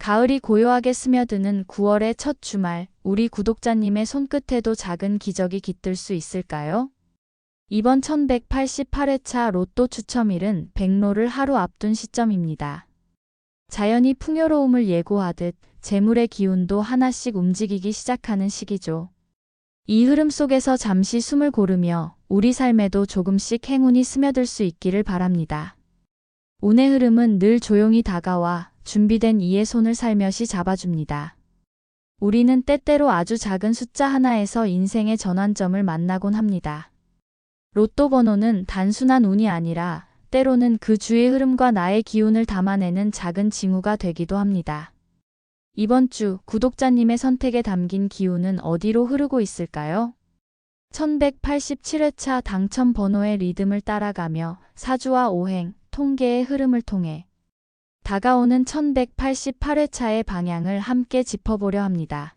가을이 고요하게 스며드는 9월의 첫 주말, 우리 구독자님의 손끝에도 작은 기적이 깃들 수 있을까요? 이번 1188회차 로또 추첨일은 백로를 하루 앞둔 시점입니다. 자연이 풍요로움을 예고하듯 재물의 기운도 하나씩 움직이기 시작하는 시기죠. 이 흐름 속에서 잠시 숨을 고르며 우리 삶에도 조금씩 행운이 스며들 수 있기를 바랍니다. 운의 흐름은 늘 조용히 다가와 준비된 이의 손을 살며시 잡아줍니다. 우리는 때때로 아주 작은 숫자 하나에서 인생의 전환점을 만나곤 합니다. 로또 번호는 단순한 운이 아니라 때로는 그 주의 흐름과 나의 기운을 담아내는 작은 징후가 되기도 합니다. 이번 주 구독자님의 선택에 담긴 기운은 어디로 흐르고 있을까요? 1187회차 당첨 번호의 리듬을 따라가며 사주와 오행, 통계의 흐름을 통해 다가오는 1188회차의 방향을 함께 짚어보려 합니다.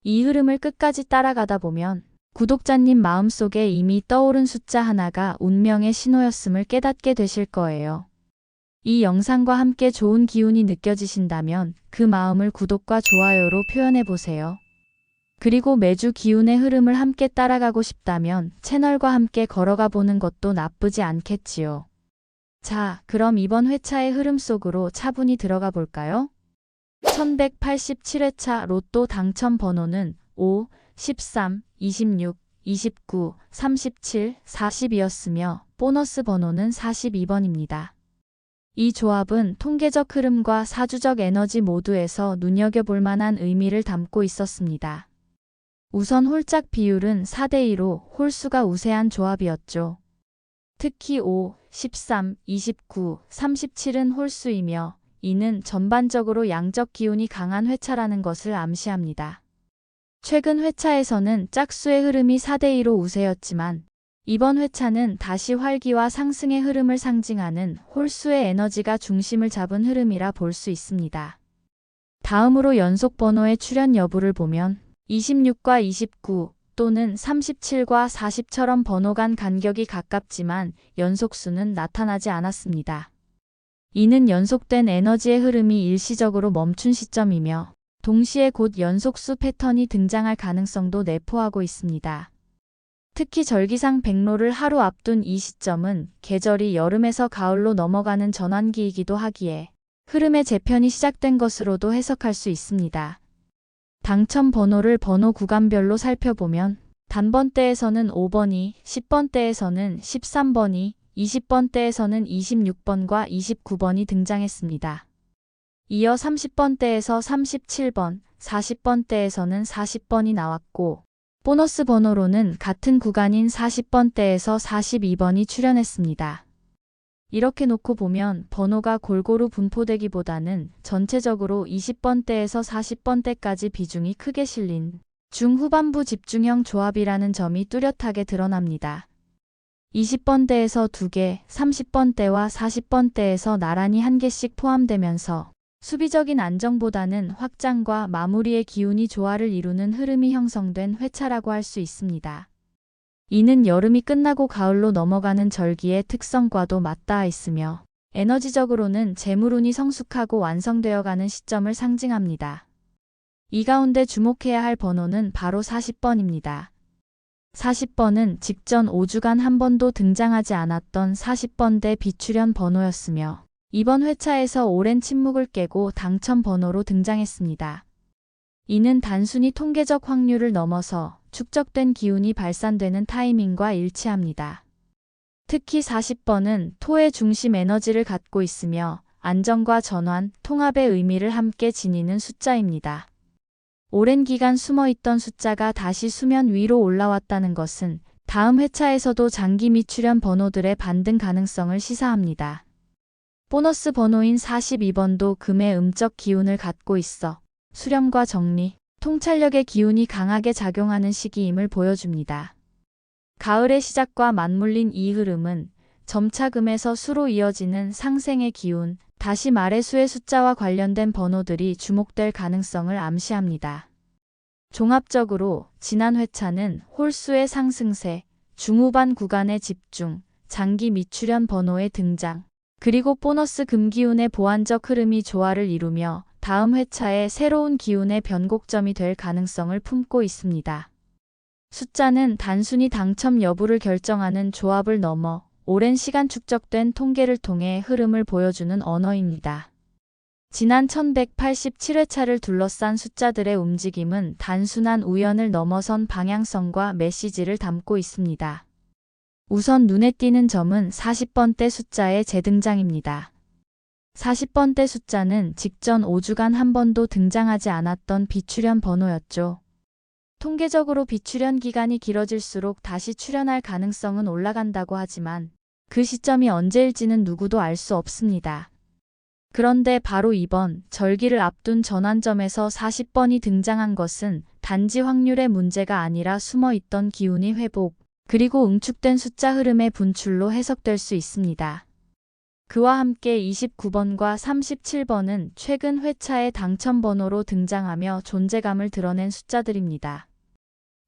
이 흐름을 끝까지 따라가다 보면 구독자님 마음속에 이미 떠오른 숫자 하나가 운명의 신호였음을 깨닫게 되실 거예요. 이 영상과 함께 좋은 기운이 느껴지신다면 그 마음을 구독과 좋아요로 표현해보세요. 그리고 매주 기운의 흐름을 함께 따라가고 싶다면 채널과 함께 걸어가 보는 것도 나쁘지 않겠지요. 자, 그럼 이번 회차의 흐름 속으로 차분히 들어가 볼까요? 1187회차 로또 당첨 번호는 5, 13, 26, 29, 37, 40이었으며 보너스 번호는 42번입니다. 이 조합은 통계적 흐름과 사주적 에너지 모두에서 눈여겨볼 만한 의미를 담고 있었습니다. 우선 홀짝 비율은 4대2로 홀수가 우세한 조합이었죠. 특히 5, 13, 29, 37은 홀수이며 이는 전반적으로 양적 기운이 강한 회차라는 것을 암시합니다. 최근 회차에서는 짝수의 흐름이 4대2로 우세였지만 이번 회차는 다시 활기와 상승의 흐름을 상징하는 홀수의 에너지가 중심을 잡은 흐름이라 볼 수 있습니다. 다음으로 연속 번호의 출현 여부를 보면 26과 29 또는 37과 40처럼 번호 간 간격이 가깝지만 연속수는 나타나지 않았습니다. 이는 연속된 에너지의 흐름이 일시적으로 멈춘 시점이며 동시에 곧 연속수 패턴이 등장할 가능성도 내포하고 있습니다. 특히 절기상 백로를 하루 앞둔 이 시점은 계절이 여름에서 가을로 넘어가는 전환기이기도 하기에 흐름의 재편이 시작된 것으로도 해석할 수 있습니다. 당첨 번호를 번호 구간별로 살펴보면 단번대에서는 5번이, 10번대에서는 13번이, 20번대에서는 26번과 29번이 등장했습니다. 이어 30번대에서 37번, 40번대에서는 40번이 나왔고 보너스 번호로는 같은 구간인 40번대에서 42번이 출현했습니다. 이렇게 놓고 보면 번호가 골고루 분포되기보다는 전체적으로 20번대에서 40번대까지 비중이 크게 실린 중후반부 집중형 조합이라는 점이 뚜렷하게 드러납니다. 20번대에서 2개, 30번대와 40번대에서 나란히 1개씩 포함되면서 수비적인 안정보다는 확장과 마무리의 기운이 조화를 이루는 흐름이 형성된 회차라고 할 수 있습니다. 이는 여름이 끝나고 가을로 넘어가는 절기의 특성과도 맞닿아 있으며 에너지적으로는 재물운이 성숙하고 완성되어가는 시점을 상징합니다. 이 가운데 주목해야 할 번호는 바로 40번입니다. 40번은 직전 5주간 한 번도 등장하지 않았던 40번대 비출현 번호였으며 이번 회차에서 오랜 침묵을 깨고 당첨 번호로 등장했습니다. 이는 단순히 통계적 확률을 넘어서 축적된 기운이 발산되는 타이밍과 일치합니다. 특히 40번은 토의 중심 에너지를 갖고 있으며 안정과 전환, 통합의 의미를 함께 지니는 숫자입니다. 오랜 기간 숨어있던 숫자가 다시 수면 위로 올라왔다는 것은 다음 회차에서도 장기 미출현 번호들의 반등 가능성을 시사합니다. 보너스 번호인 42번도 금의 음적 기운을 갖고 있어 수렴과 정리, 통찰력의 기운이 강하게 작용하는 시기임을 보여줍니다. 가을의 시작과 맞물린 이 흐름은 점차 금에서 수로 이어지는 상생의 기운, 다시 말해 수의 숫자와 관련된 번호들이 주목될 가능성을 암시합니다. 종합적으로 지난 회차는 홀수의 상승세, 중후반 구간의 집중, 장기 미출현 번호의 등장, 그리고 보너스 금기운의 보완적 흐름이 조화를 이루며 다음 회차에 새로운 기운의 변곡점이 될 가능성을 품고 있습니다. 숫자는 단순히 당첨 여부를 결정하는 조합을 넘어 오랜 시간 축적된 통계를 통해 흐름을 보여주는 언어입니다. 지난 1187회차를 둘러싼 숫자들의 움직임은 단순한 우연을 넘어선 방향성과 메시지를 담고 있습니다. 우선 눈에 띄는 점은 40번대 숫자의 재등장입니다. 40번대 숫자는 직전 5주간 한 번도 등장하지 않았던 비출현 번호였죠. 통계적으로 비출현 기간이 길어질수록 다시 출현할 가능성은 올라간다고 하지만 그 시점이 언제일지는 누구도 알 수 없습니다. 그런데 바로 이번 절기를 앞둔 전환점에서 40번이 등장한 것은 단지 확률의 문제가 아니라 숨어있던 기운이 회복, 그리고 응축된 숫자 흐름의 분출로 해석될 수 있습니다. 그와 함께 29번과 37번은 최근 회차의 당첨 번호로 등장하며 존재감을 드러낸 숫자들입니다.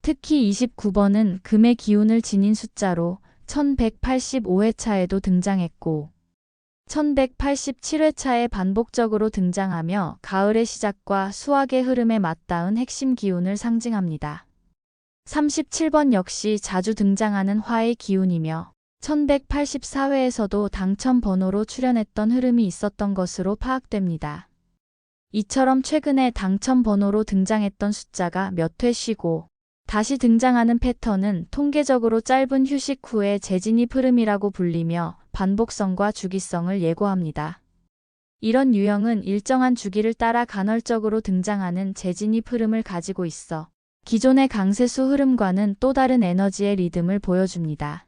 특히 29번은 금의 기운을 지닌 숫자로 1185회차에도 등장했고 1187회차에 반복적으로 등장하며 가을의 시작과 수확의 흐름에 맞닿은 핵심 기운을 상징합니다. 37번 역시 자주 등장하는 화의 기운이며 1184회에서도 당첨 번호로 출현했던 흐름이 있었던 것으로 파악됩니다. 이처럼 최근에 당첨 번호로 등장했던 숫자가 몇 회 쉬고 다시 등장하는 패턴은 통계적으로 짧은 휴식 후의 재진입 흐름이라고 불리며 반복성과 주기성을 예고합니다. 이런 유형은 일정한 주기를 따라 간헐적으로 등장하는 재진입 흐름을 가지고 있어 기존의 강세수 흐름과는 또 다른 에너지의 리듬을 보여줍니다.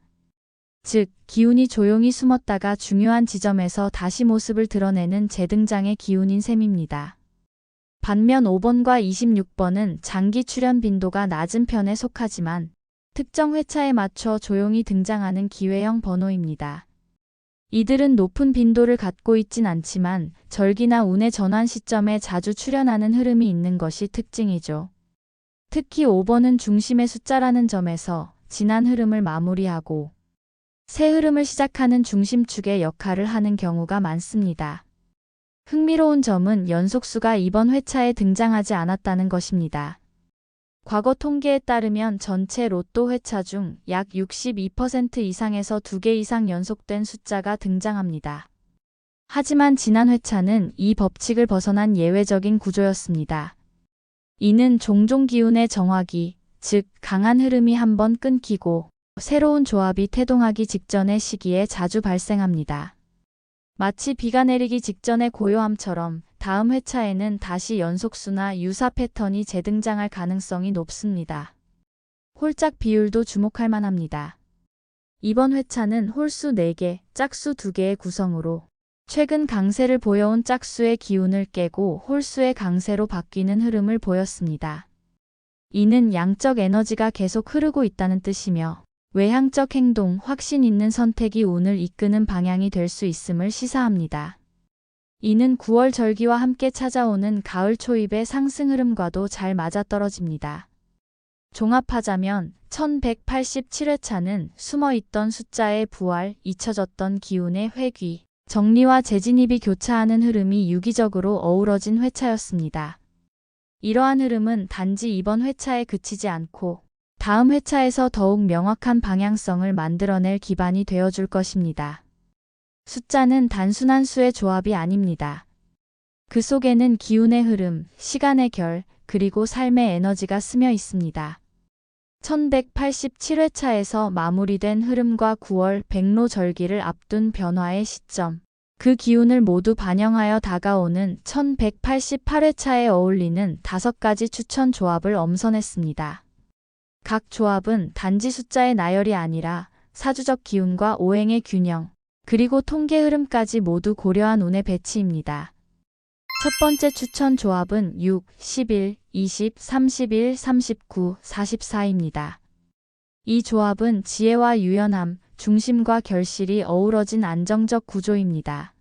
즉, 기운이 조용히 숨었다가 중요한 지점에서 다시 모습을 드러내는 재등장의 기운인 셈입니다. 반면 5번과 26번은 장기 출현 빈도가 낮은 편에 속하지만 특정 회차에 맞춰 조용히 등장하는 기회형 번호입니다. 이들은 높은 빈도를 갖고 있진 않지만 절기나 운의 전환 시점에 자주 출현하는 흐름이 있는 것이 특징이죠. 특히 5번은 중심의 숫자라는 점에서 지난 흐름을 마무리하고 새 흐름을 시작하는 중심축의 역할을 하는 경우가 많습니다. 흥미로운 점은 연속수가 이번 회차에 등장하지 않았다는 것입니다. 과거 통계에 따르면 전체 로또 회차 중 약 62% 이상에서 2개 이상 연속된 숫자가 등장합니다. 하지만 지난 회차는 이 법칙을 벗어난 예외적인 구조였습니다. 이는 종종 기운의 정화기, 즉 강한 흐름이 한번 끊기고 새로운 조합이 태동하기 직전의 시기에 자주 발생합니다. 마치 비가 내리기 직전의 고요함처럼 다음 회차에는 다시 연속수나 유사 패턴이 재등장할 가능성이 높습니다. 홀짝 비율도 주목할 만합니다. 이번 회차는 홀수 4개, 짝수 2개의 구성으로 최근 강세를 보여온 짝수의 기운을 깨고 홀수의 강세로 바뀌는 흐름을 보였습니다. 이는 양적 에너지가 계속 흐르고 있다는 뜻이며 외향적 행동, 확신 있는 선택이 운을 이끄는 방향이 될 수 있음을 시사합니다. 이는 9월 절기와 함께 찾아오는 가을 초입의 상승 흐름과도 잘 맞아떨어집니다. 종합하자면 1187회차는 숨어있던 숫자의 부활, 잊혀졌던 기운의 회귀, 정리와 재진입이 교차하는 흐름이 유기적으로 어우러진 회차였습니다. 이러한 흐름은 단지 이번 회차에 그치지 않고 다음 회차에서 더욱 명확한 방향성을 만들어낼 기반이 되어줄 것입니다. 숫자는 단순한 수의 조합이 아닙니다. 그 속에는 기운의 흐름, 시간의 결, 그리고 삶의 에너지가 스며 있습니다. 1187회차에서 마무리된 흐름과 9월 백로절기를 앞둔 변화의 시점, 그 기운을 모두 반영하여 다가오는 1188회차에 어울리는 5가지 추천 조합을 엄선했습니다. 각 조합은 단지 숫자의 나열이 아니라 사주적 기운과 오행의 균형, 그리고 통계 흐름까지 모두 고려한 운의 배치입니다. 첫 번째 추천 조합은 6, 11, 20, 31, 39, 44입니다. 이 조합은 지혜와 유연함, 중심과 결실이 어우러진 안정적 구조입니다.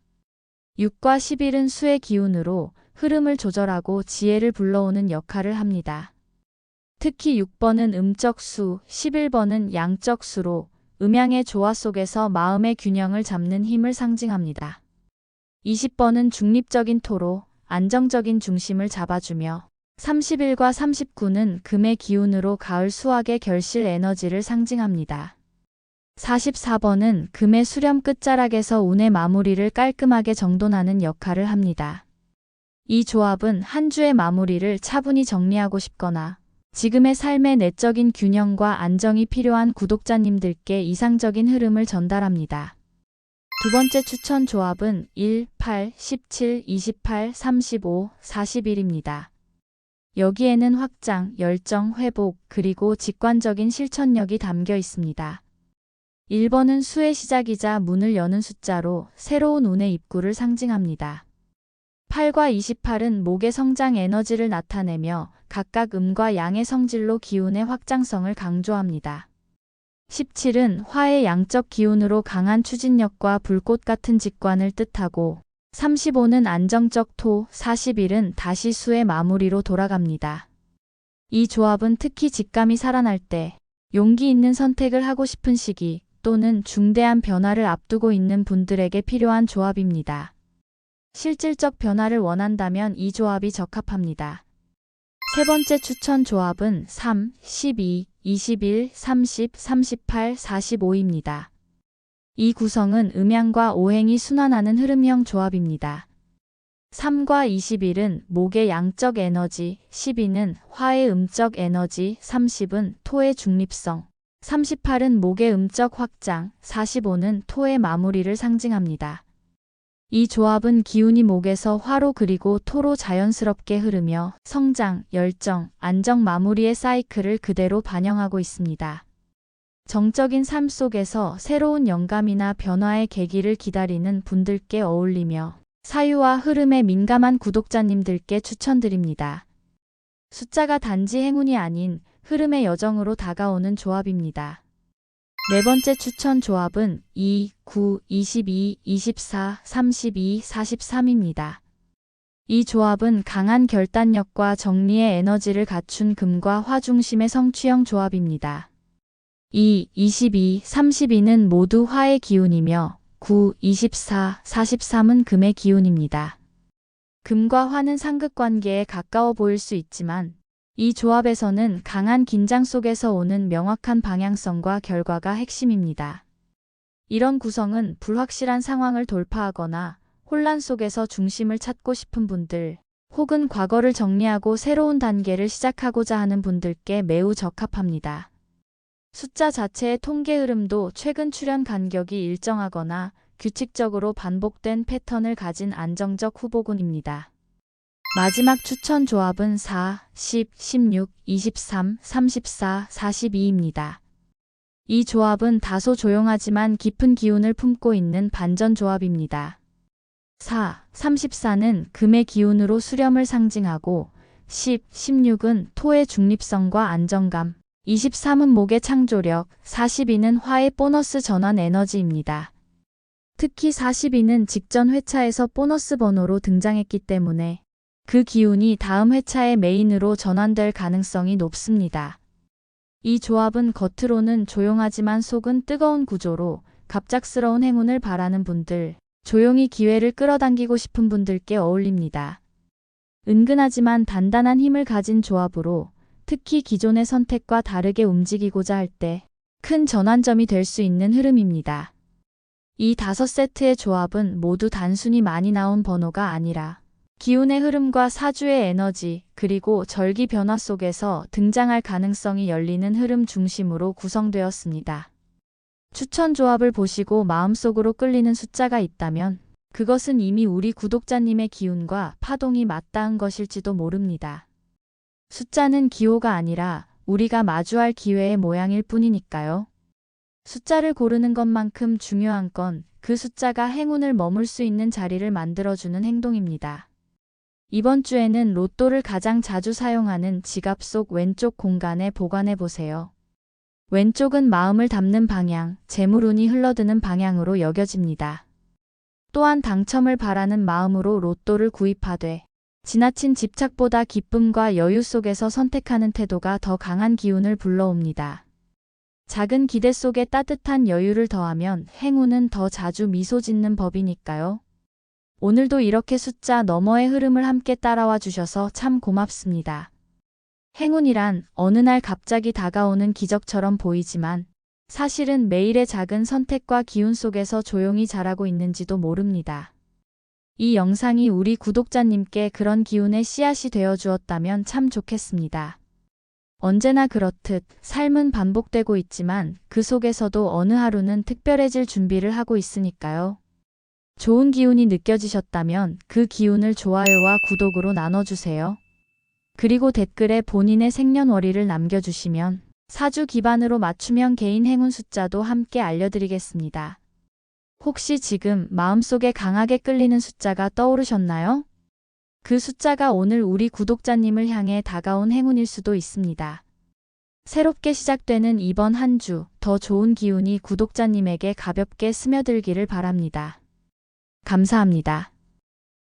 6과 11은 수의 기운으로 흐름을 조절하고 지혜를 불러오는 역할을 합니다. 특히 6번은 음적 수, 11번은 양적 수로 음양의 조화 속에서 마음의 균형을 잡는 힘을 상징합니다. 20번은 중립적인 토로, 안정적인 중심을 잡아주며 31과 39는 금의 기운으로 가을 수확의 결실 에너지를 상징합니다. 44번은 금의 수렴 끝자락에서 운의 마무리를 깔끔하게 정돈하는 역할을 합니다. 이 조합은 한 주의 마무리를 차분히 정리하고 싶거나 지금의 삶의 내적인 균형과 안정이 필요한 구독자님들께 이상적인 흐름을 전달합니다. 두 번째 추천 조합은 1, 8, 17, 28, 35, 41입니다. 여기에는 확장, 열정, 회복, 그리고 직관적인 실천력이 담겨 있습니다. 1번은 수의 시작이자 문을 여는 숫자로 새로운 운의 입구를 상징합니다. 8과 28은 목의 성장 에너지를 나타내며 각각 음과 양의 성질로 기운의 확장성을 강조합니다. 17은 화의 양적 기운으로 강한 추진력과 불꽃 같은 직관을 뜻하고 35는 안정적 토, 41은 다시 수의 마무리로 돌아갑니다. 이 조합은 특히 직감이 살아날 때 용기 있는 선택을 하고 싶은 시기 또는 중대한 변화를 앞두고 있는 분들에게 필요한 조합입니다. 실질적 변화를 원한다면 이 조합이 적합합니다. 세 번째 추천 조합은 3, 12, 21, 30, 38, 45입니다. 이 구성은 음양과 오행이 순환하는 흐름형 조합입니다. 3과 21은 목의 양적 에너지, 12는 화의 음적 에너지, 30은 토의 중립성, 38은 목의 음적 확장, 45는 토의 마무리를 상징합니다. 이 조합은 기운이 목에서 화로 그리고 토로 자연스럽게 흐르며 성장, 열정, 안정 마무리의 사이클을 그대로 반영하고 있습니다. 정적인 삶 속에서 새로운 영감이나 변화의 계기를 기다리는 분들께 어울리며 사유와 흐름에 민감한 구독자님들께 추천드립니다. 숫자가 단지 행운이 아닌 흐름의 여정으로 다가오는 조합입니다. 네 번째 추천 조합은 2, 9, 22, 24, 32, 43입니다. 이 조합은 강한 결단력과 정리의 에너지를 갖춘 금과 화 중심의 성취형 조합입니다. 2, 22, 32는 모두 화의 기운이며 9, 24, 43은 금의 기운입니다. 금과 화는 상극관계에 가까워 보일 수 있지만 이 조합에서는 강한 긴장 속에서 오는 명확한 방향성과 결과가 핵심입니다. 이런 구성은 불확실한 상황을 돌파하거나 혼란 속에서 중심을 찾고 싶은 분들, 혹은 과거를 정리하고 새로운 단계를 시작하고자 하는 분들께 매우 적합합니다. 숫자 자체의 통계 흐름도 최근 출현 간격이 일정하거나 규칙적으로 반복된 패턴을 가진 안정적 후보군입니다. 마지막 추천 조합은 4, 10, 16, 23, 34, 42입니다. 이 조합은 다소 조용하지만 깊은 기운을 품고 있는 반전 조합입니다. 4, 34는 금의 기운으로 수렴을 상징하고 10, 16은 토의 중립성과 안정감, 23은 목의 창조력, 42는 화의 보너스 전환 에너지입니다. 특히 42는 직전 회차에서 보너스 번호로 등장했기 때문에 그 기운이 다음 회차의 메인으로 전환될 가능성이 높습니다. 이 조합은 겉으로는 조용하지만 속은 뜨거운 구조로 갑작스러운 행운을 바라는 분들, 조용히 기회를 끌어당기고 싶은 분들께 어울립니다. 은근하지만 단단한 힘을 가진 조합으로 특히 기존의 선택과 다르게 움직이고자 할 때 큰 전환점이 될 수 있는 흐름입니다. 이 5세트의 조합은 모두 단순히 많이 나온 번호가 아니라 기운의 흐름과 사주의 에너지, 그리고 절기 변화 속에서 등장할 가능성이 열리는 흐름 중심으로 구성되었습니다. 추천 조합을 보시고 마음속으로 끌리는 숫자가 있다면 그것은 이미 우리 구독자님의 기운과 파동이 맞닿은 것일지도 모릅니다. 숫자는 기호가 아니라 우리가 마주할 기회의 모양일 뿐이니까요. 숫자를 고르는 것만큼 중요한 건 그 숫자가 행운을 머물 수 있는 자리를 만들어주는 행동입니다. 이번 주에는 로또를 가장 자주 사용하는 지갑 속 왼쪽 공간에 보관해 보세요. 왼쪽은 마음을 담는 방향, 재물운이 흘러드는 방향으로 여겨집니다. 또한 당첨을 바라는 마음으로 로또를 구입하되 지나친 집착보다 기쁨과 여유 속에서 선택하는 태도가 더 강한 기운을 불러옵니다. 작은 기대 속에 따뜻한 여유를 더하면 행운은 더 자주 미소 짓는 법이니까요. 오늘도 이렇게 숫자 너머의 흐름을 함께 따라와 주셔서 참 고맙습니다. 행운이란 어느 날 갑자기 다가오는 기적처럼 보이지만 사실은 매일의 작은 선택과 기운 속에서 조용히 자라고 있는지도 모릅니다. 이 영상이 우리 구독자님께 그런 기운의 씨앗이 되어 주었다면 참 좋겠습니다. 언제나 그렇듯 삶은 반복되고 있지만 그 속에서도 어느 하루는 특별해질 준비를 하고 있으니까요. 좋은 기운이 느껴지셨다면 그 기운을 좋아요와 구독으로 나눠주세요. 그리고 댓글에 본인의 생년월일을 남겨주시면 사주 기반으로 맞추면 개인 행운 숫자도 함께 알려드리겠습니다. 혹시 지금 마음속에 강하게 끌리는 숫자가 떠오르셨나요? 그 숫자가 오늘 우리 구독자님을 향해 다가온 행운일 수도 있습니다. 새롭게 시작되는 이번 한 주, 더 좋은 기운이 구독자님에게 가볍게 스며들기를 바랍니다. 감사합니다.